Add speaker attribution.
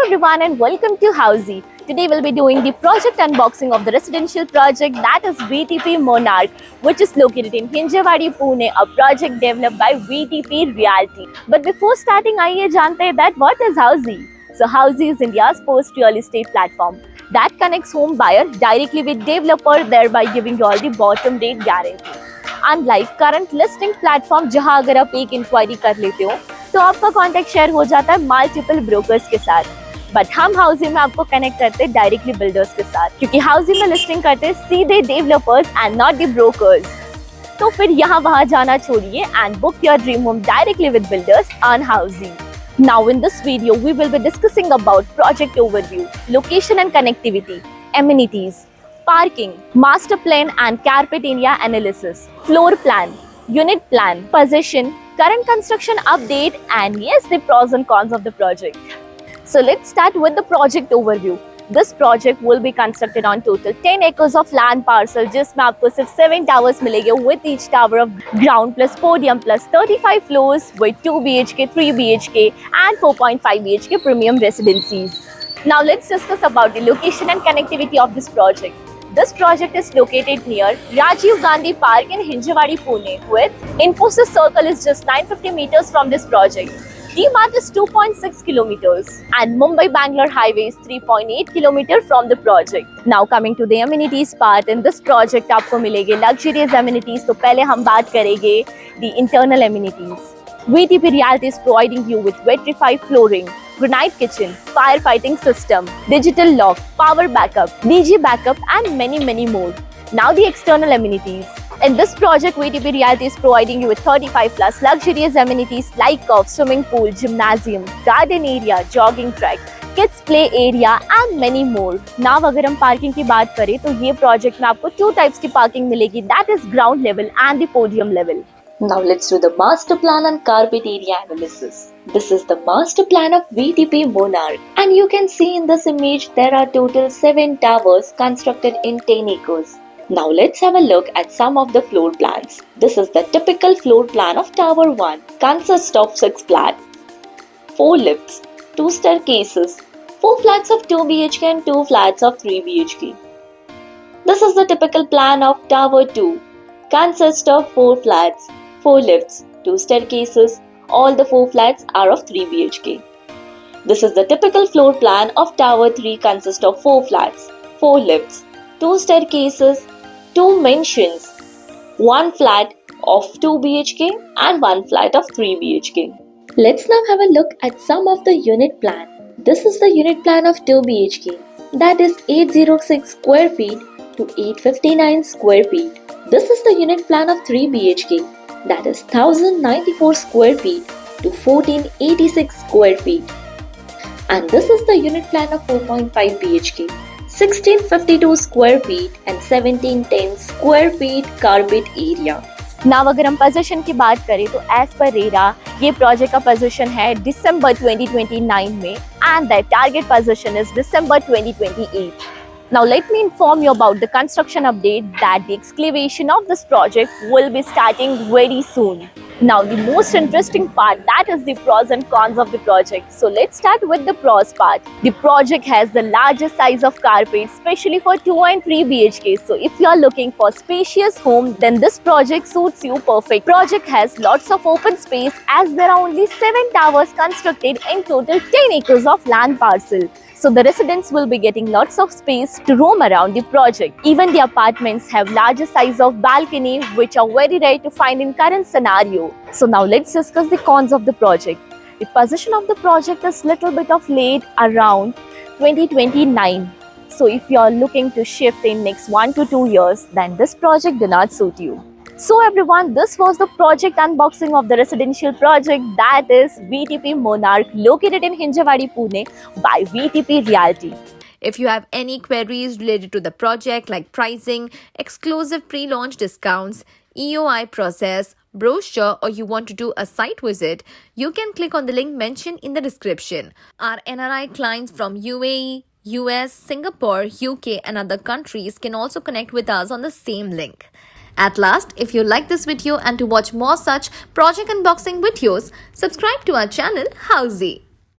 Speaker 1: everyone and welcome to Housey. Today we'll be doing the project unboxing of the residential project that is VTP Monarch, which is located in Hinjawadi, Pune, a project developed by VTP Realty. But before starting, आइए जानते हैं that what is Housey. So Housey is India's first real estate platform that connects home buyer directly with developer, thereby giving you all the bottom rate guarantee. Unlike current listing platform जहां अगर आप एक inquiry कर लेते हो तो आपका contact share हो जाता है मल्टीपल ब्रोकर्स के साथ, बट हम हाउसी में आपको कनेक्ट करते हैं डायरेक्टली बिल्डर्स के साथ, क्योंकि हाउसी में लिस्टिंग करते हैं सीधे developers and not the brokers. तो फिर यहाँ वहाँ जाना छोड़िए and book your dream home directly with builders on Housiey. Now in this video we will be discussing about project overview, location and connectivity, amenities, parking, master plan and carpet area analysis, floor plan, unit plan, possession, current construction update, and yes, the pros and cons of the project. So let's start with the project overview. This project will be constructed on total 10 acres of land parcel, जिसमें आपको सिर्फ 7 towers मिलेंगे with each tower of ground plus podium plus 35 floors with 2 BHK, 3 BHK and 4.5 BHK premium residencies. Now let's discuss about the location and connectivity of this project. This project is located near Rajiv Gandhi Park in Hinjawadi, Pune, with Infosys Circle is just 950 meters from this project. D-Mart is 2.6 kilometers and Mumbai-Bangalore highway is 3.8 kilometers from the project. Now coming to the amenities part, in this project आपको मिलेंगे luxurious amenities. तो पहले हम बात करेंगे the internal amenities. VTP Realty is providing you with vitrified flooring, granite kitchen, firefighting system, digital lock, power backup, DG backup and many more. Now the external amenities. In this project, VTP Realty is providing you with 35 plus luxurious amenities like swimming pool, gymnasium, garden area, jogging track, kids play area and many more. Now अगर हम parking की बात करें तो ये project में आपको 2 types की parking मिलेगी, that is ground level and the podium level.
Speaker 2: Now let's do the master plan and carpet area analysis. This is the master plan of VTP Monarch, and you can see in this image there are total 7 towers constructed in 10 acres. Now let's have a look at some of the floor plans. This is the typical floor plan of Tower 1. Consists of 6 flats, 4 lifts, 2 staircases, 4 flats of 2 BHK and 2 flats of 3 BHK. This is the typical plan of Tower 2. Consists of 4 flats, 4 lifts, 2 staircases. All the 4 flats are of 3 BHK. This is the typical floor plan of Tower 3. Consists of 4 flats, 4 lifts, 2 staircases, 2 mansions, 1 flat of 2 BHK and 1 flat of 3 BHK. Let's now have a look at some of the unit plan. This is the unit plan of 2 BHK, that is 806 square feet to 859 square feet. This is the unit plan of 3 BHK, that is 1094 square feet to 1486 square feet. And this is the unit plan of 4.5 BHK, 1652 square feet and 1710 square feet carpet area.
Speaker 1: Now अगर हम position की बात करें तो as per RERA ये project का position है दिसंबर 2029 में and the target position is December 2028. Now let me inform you about the construction update that the excavation of this project will be starting very soon. Now the most interesting part, that is the pros and cons of the project. So let's start with the pros part. The project has the largest size of carpet, especially for 2 and 3 BHK. So if you are looking for spacious home, then this project suits you perfect. Project has lots of open space as there are only 7 towers constructed in total 10 acres of land parcel. So the residents will be getting lots of space to roam around the project. Even the apartments have larger size of balcony, which are very rare to find in current scenario. So now let's discuss the cons of the project. The position of the project is little bit of late around 2029. So if you are looking to shift in next 1 to 2 years, then this project do not suit you. So everyone, this was the project unboxing of the residential project that is VTP Monarch located in Hinjawadi, Pune by VTP Realty.
Speaker 3: If you have any queries related to the project like pricing, exclusive pre-launch discounts, EOI process, brochure, or you want to do a site visit, you can click on the link mentioned in the description. Our NRI clients from UAE, US, Singapore, UK and other countries can also connect with us on the same link. At last, if you like this video and to watch more such project unboxing videos, subscribe to our channel Housey.